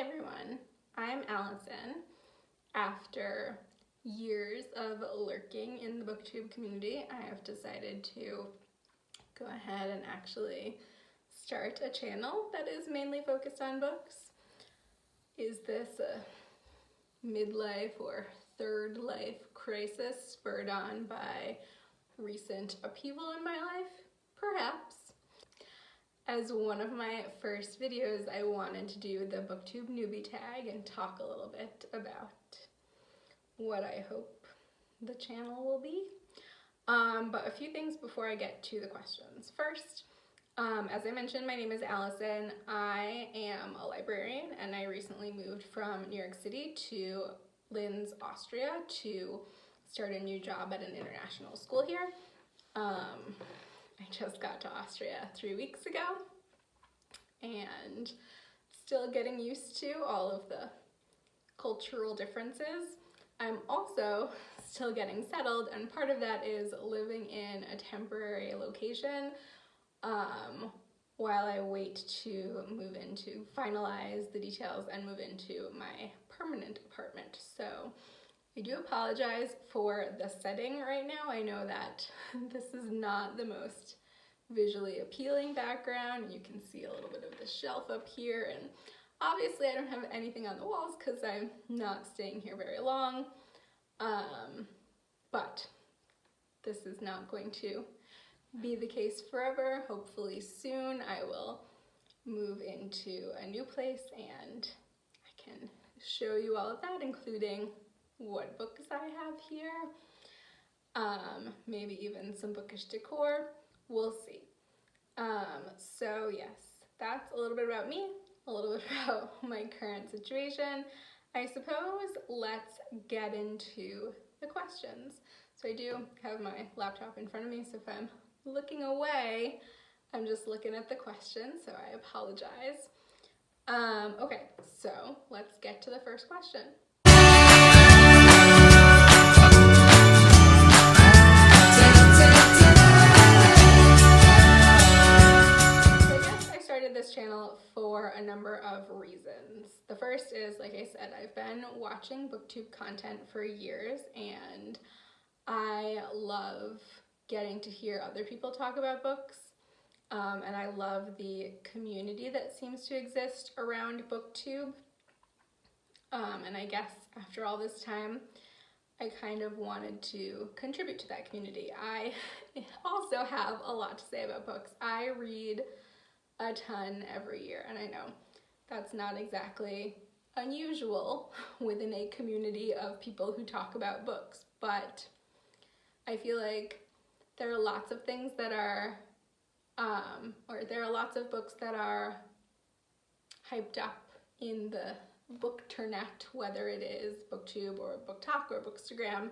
everyone, I'm Allison. After years of lurking in the booktube community, I have decided to go ahead and actually start a channel that is mainly focused on books. Is this a midlife or third life crisis spurred on by recent upheaval in my life? Perhaps. As one of my first videos, I wanted to do the Booktube Newbie Tag and talk a little bit about what I hope the channel will be. But a few things before I get to the questions. First, as I mentioned, my name is Allison. I am a librarian and I recently moved from New York City to Linz, Austria to start a new job at an international school here. I just got to Austria 3 weeks ago and still getting used to all of the cultural differences. I'm also still getting settled, and part of that is living in a temporary location while I wait to move in to finalize the details and move into my permanent apartment. So I do apologize for the setting right now. I know that this is not the most visually appealing background. You can see a little bit of the shelf up here, and obviously I don't have anything on the walls because I'm not staying here very long. But this is not going to be the case forever. Hopefully soon I will move into a new place and I can show you all of that, including what books I have here, maybe even some bookish decor. We'll see. So yes, that's a little bit about me, a little bit about my current situation. I suppose let's get into the questions. So I do have my laptop in front of me, so if I'm looking away, I'm just looking at the questions, so I apologize. Okay, so let's get to the first question. This channel for a number of reasons. The first is, like I said, I've been watching booktube content for years and I love getting to hear other people talk about books, and I love the community that seems to exist around booktube, and I guess after all this time I kind of wanted to contribute to that community. I also have a lot to say about books. I read a ton every year, and I know that's not exactly unusual within a community of people who talk about books, but I feel like there are lots of things that are, there are lots of books that are hyped up in the bookternet, whether it is booktube or booktalk or bookstagram,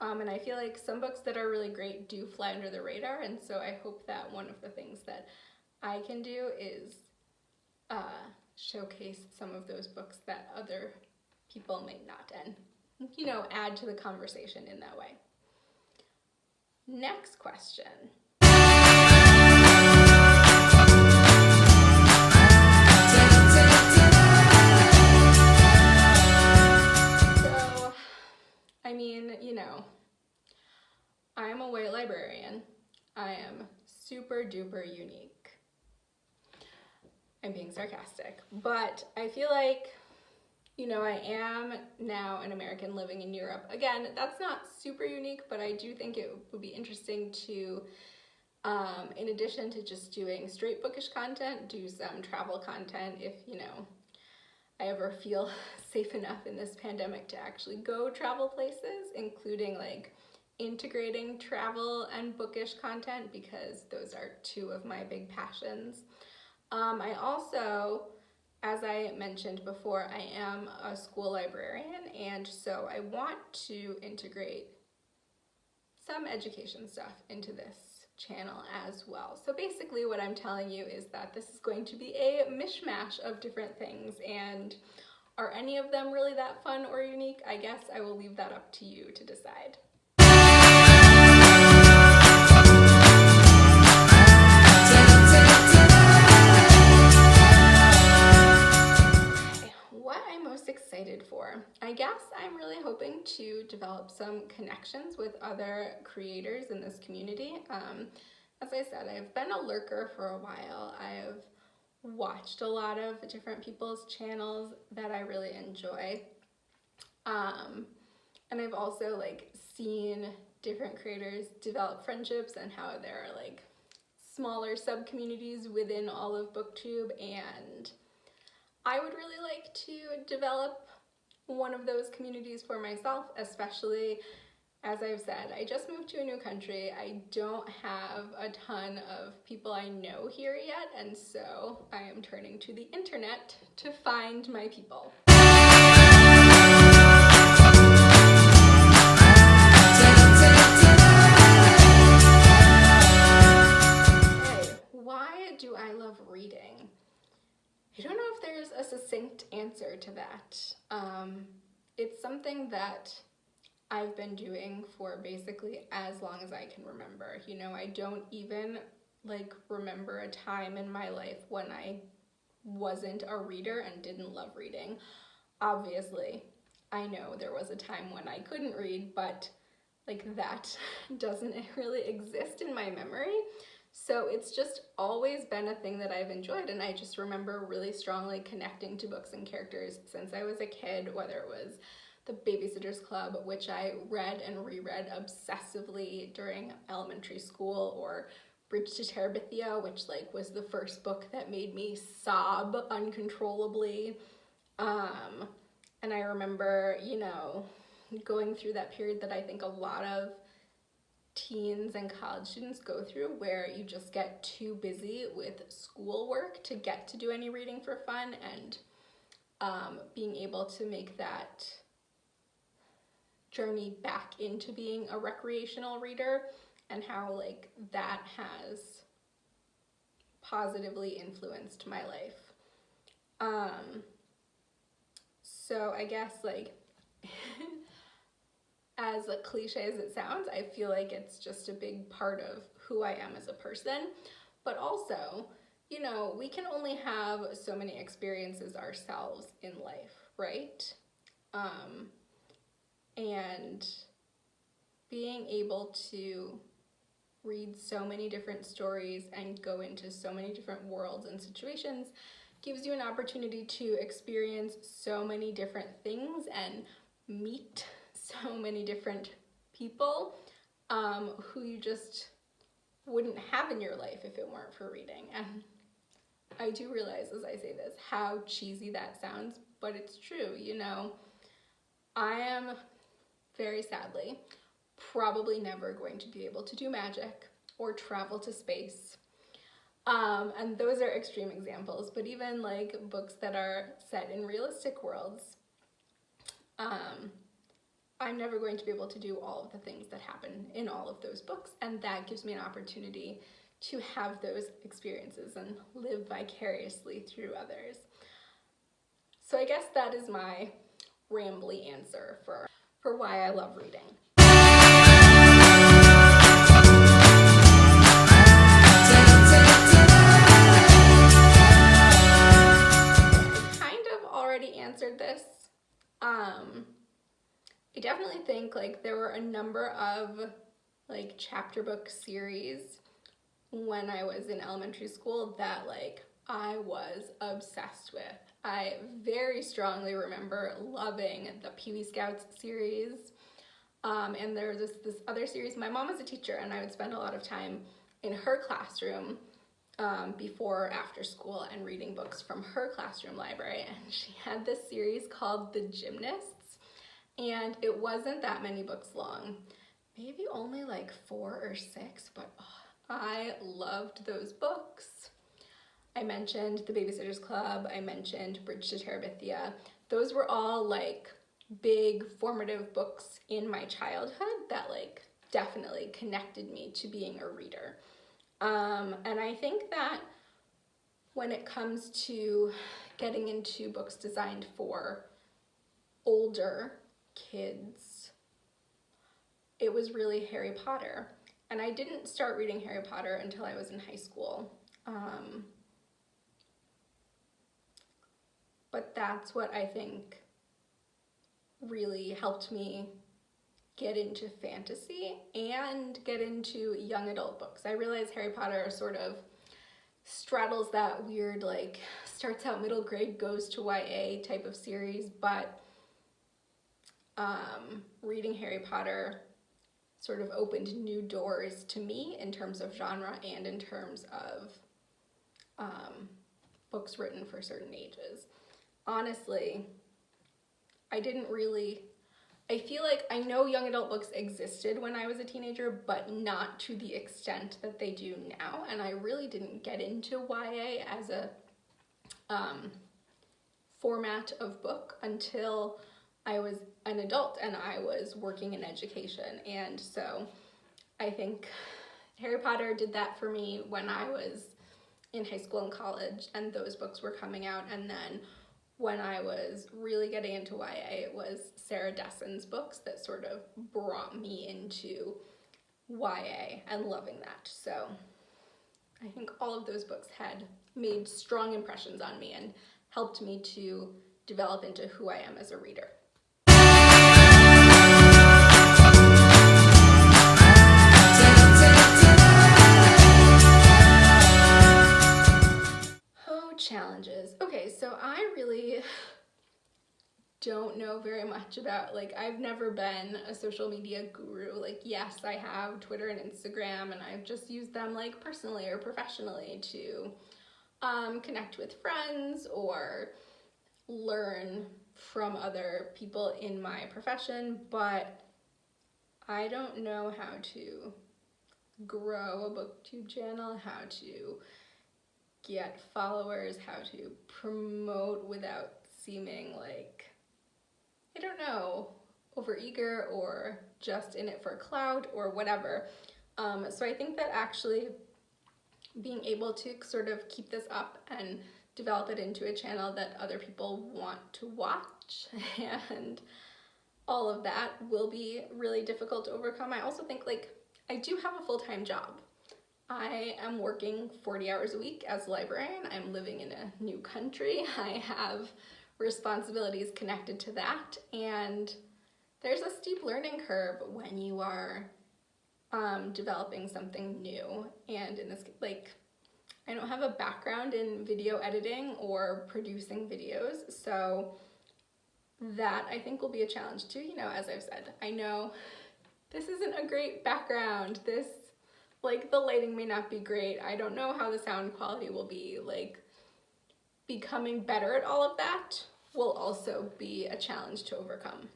and I feel like some books that are really great do fly under the radar, and so I hope that one of the things that I can do is showcase some of those books that other people may not, and, you know, add to the conversation in that way. Next question. So, I mean, you know, I'm a white librarian. I am super duper unique. I'm being sarcastic, but I feel like, you know, I am now an American living in Europe. Again, that's not super unique, but I do think it would be interesting to, in addition to just doing straight bookish content, do some travel content if, you know, I ever feel safe enough in this pandemic to actually go travel places, including like integrating travel and bookish content, because those are two of my big passions. I also, as I mentioned before, I am a school librarian, and so I want to integrate some education stuff into this channel as well. So basically what I'm telling you is that this is going to be a mishmash of different things, and are any of them really that fun or unique? I guess I will leave that up to you to decide. most excited for? I guess I'm really hoping to develop some connections with other creators in this community. As I said, I've been a lurker for a while. I've watched a lot of different people's channels that I really enjoy. And I've also like seen different creators develop friendships and how there are like smaller sub-communities within all of Booktube, and I would really like to develop one of those communities for myself, especially, as I've said, I just moved to a new country. I don't have a ton of people I know here yet, and so I am turning to the internet to find my people. Why do I love reading? I don't know if there's a succinct answer to that. It's something that I've been doing for basically as long as I can remember. You know, I don't even like remember a time in my life when I wasn't a reader and didn't love reading. Obviously, I know there was a time when I couldn't read, but like that doesn't really exist in my memory. So it's just always been a thing that I've enjoyed, and I just remember really strongly connecting to books and characters since I was a kid, whether it was The Babysitter's Club, which I read and reread obsessively during elementary school, or Bridge to Terabithia, which like was the first book that made me sob uncontrollably. And I remember, you know, going through that period that I think a lot of teens and college students go through, where you just get too busy with schoolwork to get to do any reading for fun, and being able to make that journey back into being a recreational reader, and how like that has positively influenced my life. So I guess like as a cliche as it sounds, I feel like it's just a big part of who I am as a person. But also, you know, we can only have so many experiences ourselves in life, right? And being able to read so many different stories and go into so many different worlds and situations gives you an opportunity to experience so many different things and meet so many different people who you just wouldn't have in your life if it weren't for reading. And I do realize as I say this how cheesy that sounds, but it's true. You know, I am very sadly probably never going to be able to do magic or travel to space. And those are extreme examples, but even like books that are set in realistic worlds, I'm never going to be able to do all of the things that happen in all of those books, and that gives me an opportunity to have those experiences and live vicariously through others. So I guess that is my rambly answer for why I love reading. I kind of already answered this. I definitely think like there were a number of like chapter book series when I was in elementary school that like I was obsessed with. I very strongly remember loving the Pee Wee Scouts series. And there was this other series. My mom was a teacher, and I would spend a lot of time in her classroom before or after school and reading books from her classroom library. And she had this series called The Gymnasts. And it wasn't that many books long, maybe only like 4 or 6, but I loved those books. I mentioned The Babysitter's Club, I mentioned Bridge to Terabithia. Those were all like big formative books in my childhood that like definitely connected me to being a reader. And I think that when it comes to getting into books designed for older kids, it was really Harry Potter. And I didn't start reading Harry Potter until I was in high school. But that's what I think really helped me get into fantasy and get into young adult books. I realize Harry Potter sort of straddles that weird, like, starts out middle grade, goes to YA type of series, but reading Harry Potter sort of opened new doors to me in terms of genre and in terms of books written for certain ages. Honestly, I feel like I know young adult books existed when I was a teenager, but not to the extent that they do now, and I really didn't get into YA as a format of book until I was an adult and I was working in education. And so I think Harry Potter did that for me when I was in high school and college and those books were coming out. And then when I was really getting into YA, it was Sarah Dessen's books that sort of brought me into YA and loving that. So I think all of those books had made strong impressions on me and helped me to develop into who I am as a reader. Challenges. Okay, so I really don't know very much about, like, I've never been a social media guru. Like, yes, I have Twitter and Instagram, and I've just used them, like, personally or professionally to connect with friends or learn from other people in my profession, but I don't know how to grow a booktube channel, how to get followers, how to promote without seeming like, I don't know, overeager or just in it for clout or whatever. So I think that actually being able to sort of keep this up and develop it into a channel that other people want to watch and all of that will be really difficult to overcome. I also think, like, I do have a full-time job. I am working 40 hours a week as a librarian. I'm living in a new country. I have responsibilities connected to that, and there's a steep learning curve when you are developing something new. And in this, like, I don't have a background in video editing or producing videos, so that I think will be a challenge too. You know, as I've said, I know this isn't a great background. Like, the lighting may not be great. I don't know how the sound quality will be. Like, becoming better at all of that will also be a challenge to overcome.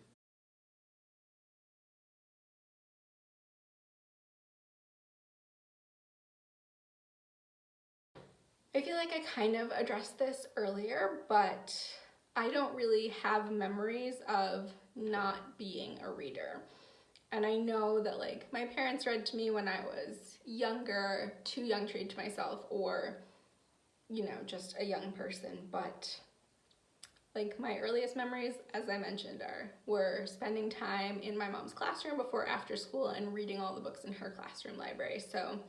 I feel like I kind of addressed this earlier, but I don't really have memories of not being a reader. And I know that, like, my parents read to me when I was younger, too young to read to myself, or, you know, just a young person. But, like, my earliest memories, as I mentioned, were spending time in my mom's classroom before after school and reading all the books in her classroom library. So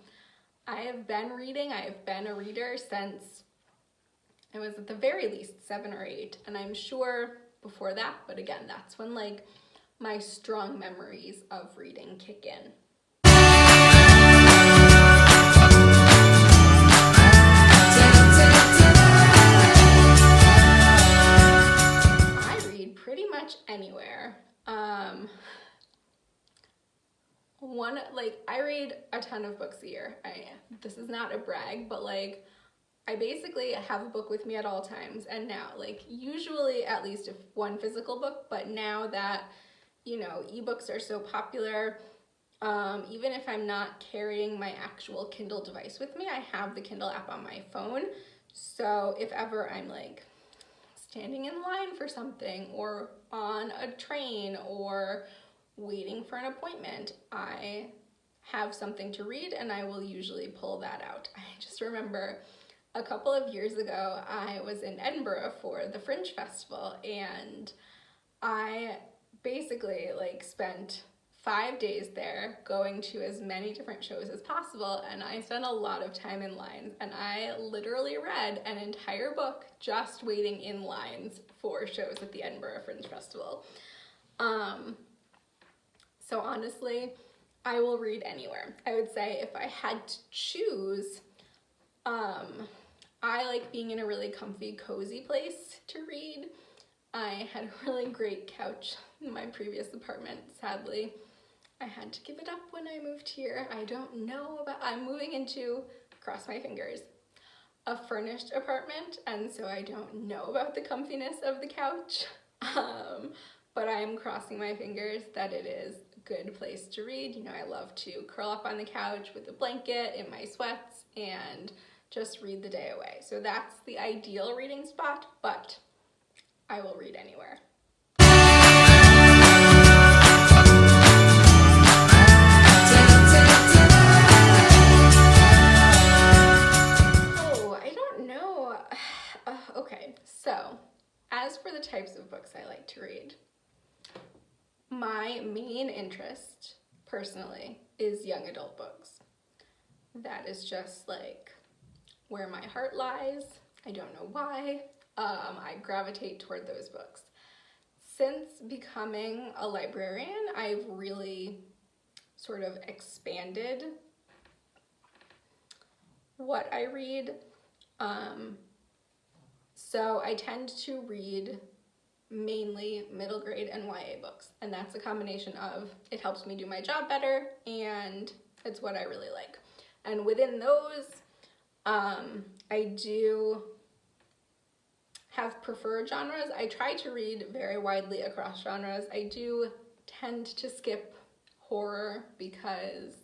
I have been reading. I have been a reader since I was at the very least 7 or 8. And I'm sure before that, but again, that's when, like, my strong memories of reading kick in. I read pretty much anywhere. I read a ton of books a year. This is not a brag, but, like, I basically have a book with me at all times. And now, like, usually at least one physical book, but now that, you know, ebooks are so popular, even if I'm not carrying my actual Kindle device with me, I have the Kindle app on my phone. So if ever I'm, like, standing in line for something or on a train or waiting for an appointment, I have something to read and I will usually pull that out. I just remember a couple of years ago, I was in Edinburgh for the Fringe Festival, and I basically, like, spent 5 days there going to as many different shows as possible, and I spent a lot of time in lines, and I literally read an entire book just waiting in lines for shows at the Edinburgh Fringe Festival. So honestly, I will read anywhere. I would say if I had to choose, I like being in a really comfy, cozy place to read. I had a really great couch in my previous apartment. Sadly, I had to give it up when I moved here. I'm moving into, cross my fingers, a furnished apartment, and so I don't know about the comfiness of the couch. But I am crossing my fingers that it is a good place to read. You know, I love to curl up on the couch with a blanket in my sweats and just read the day away. So that's the ideal reading spot, but I will read anywhere. Oh, I don't know. Okay, so as for the types of books I like to read, my main interest, personally, is young adult books. That is just like where my heart lies. I don't know why. I gravitate toward those books. Since becoming a librarian, I've really sort of expanded what I read. So I tend to read mainly middle grade and YA books, and that's a combination of it helps me do my job better and it's what I really like. And within those, I do have preferred genres. I try to read very widely across genres. I do tend to skip horror because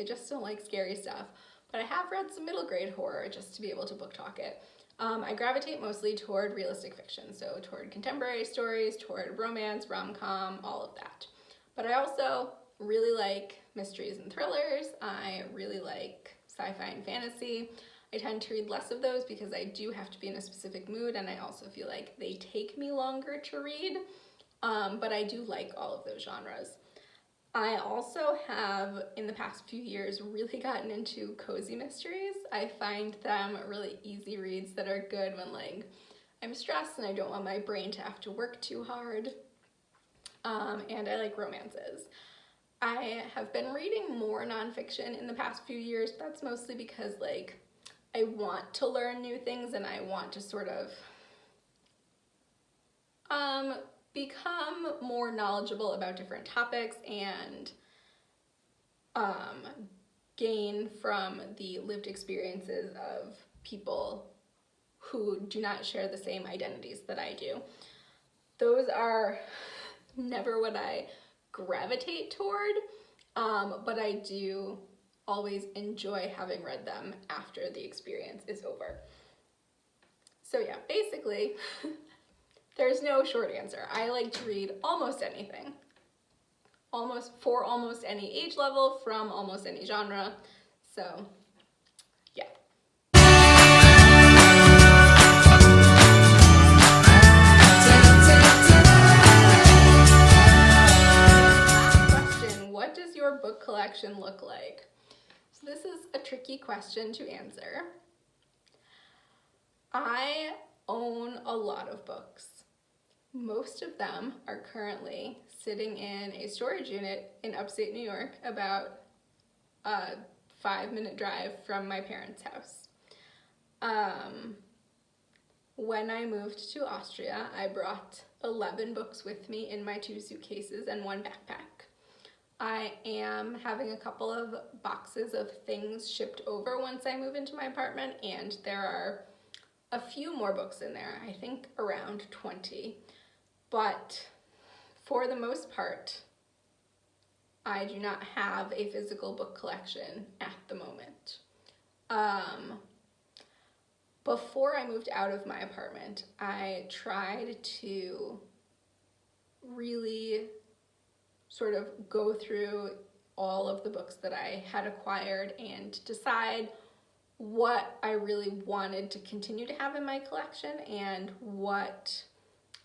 I just don't like scary stuff, but I have read some middle grade horror just to be able to book talk it. I gravitate mostly toward realistic fiction, so toward contemporary stories, toward romance, rom-com, all of that. But I also really like mysteries and thrillers. I really like sci-fi and fantasy. I tend to read less of those because I do have to be in a specific mood, and I also feel like they take me longer to read, but I do like all of those genres. I also have, in the past few years, really gotten into cozy mysteries. I find them really easy reads that are good when like I'm stressed and I don't want my brain to have to work too hard. And I like romances. I have been reading more nonfiction in the past few years. That's mostly because like I want to learn new things and I want to sort of become more knowledgeable about different topics and gain from the lived experiences of people who do not share the same identities that I do. Those are never what I gravitate toward, but I do always enjoy having read them after the experience is over. So yeah, basically, there's no short answer. I like to read almost anything, for almost any age level, from almost any genre. So yeah. Last question, what does your book collection look like? So this is a tricky question to answer. I own a lot of books. Most of them are currently sitting in a storage unit in upstate New York, about a 5-minute drive from my parents' house. When I moved to Austria, I brought 11 books with me in my 2 suitcases and 1 backpack. I am having a couple of boxes of things shipped over once I move into my apartment, and there are a few more books in there, I think around 20. But for the most part, I do not have a physical book collection at the moment. Before I moved out of my apartment, I tried to really sort of go through all of the books that I had acquired and decide what I really wanted to continue to have in my collection and what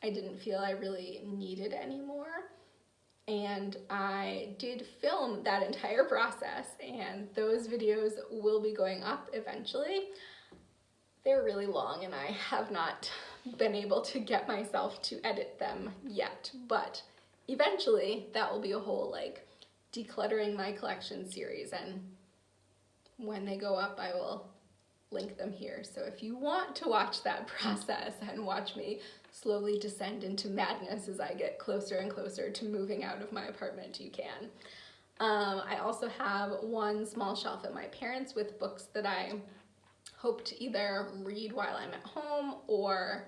I didn't feel I really needed anymore. And I did film that entire process, and those videos will be going up eventually. They're really long and I have not been able to get myself to edit them yet, but eventually that will be a whole like decluttering my collection series, and when they go up I will link them here. So if you want to watch that process and watch me slowly descend into madness as I get closer and closer to moving out of my apartment, you can. I also have one small shelf at my parents' with books that I hope to either read while I'm at home or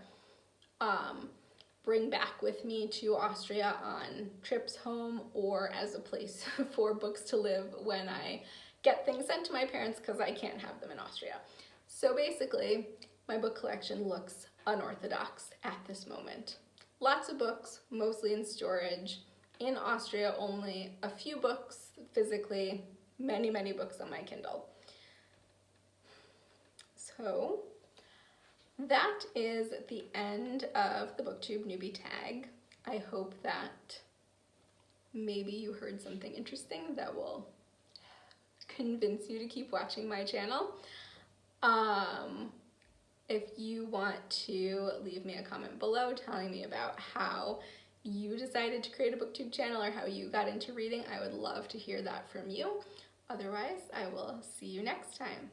bring back with me to Austria on trips home, or as a place for books to live when I get things sent to my parents because I can't have them in Austria. So basically, my book collection looks unorthodox at this moment. Lots of books, mostly in storage. In Austria, only a few books physically, many, many books on my Kindle. So that is the end of the Booktube Newbie Tag. I hope that maybe you heard something interesting that will convince you to keep watching my channel. If you want to leave me a comment below telling me about how you decided to create a booktube channel or how you got into reading, I would love to hear that from you. Otherwise, I will see you next time.